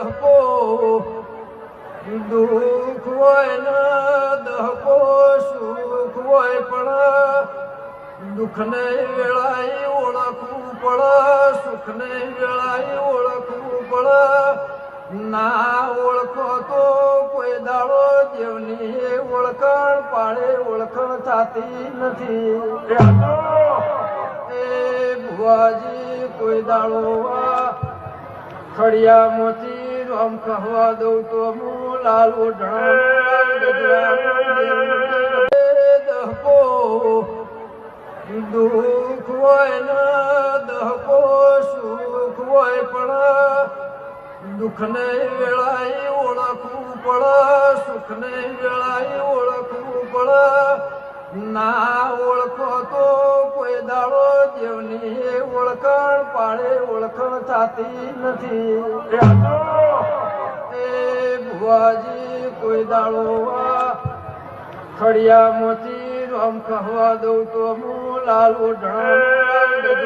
દહકો દુઃખ હોય ને દહકો સુખ હોય પણ દુઃખને વેળાએ ઓળખવું પડે, સુખને વેળાએ ઓળખવું પડે. ના ઓળખો તો કોઈ દાડો દેવની ઓળખાણ પાડે ઓળખાણ થતી નથી. એ ભુવાજી કોઈ દાડો ખડિયામાંથી રામ કહવા દઉં તો હું લાલ દહકો દુઃખ હોય ને દહકો સુખ હોય પણ દુઃખને વેળાએ ઓળખવું પડે, સુખને વેળાએ ઓળખવું પડે. ના ઓળખો તો કોઈ દાડો દેવની ઓળખાણ પાડે ઓળખાણ થતી નથી. એ ભુવાજી કોઈ દાડો ખડિયામાંથી રામ કહવા દઉં તો હું લાલ ઓઢણા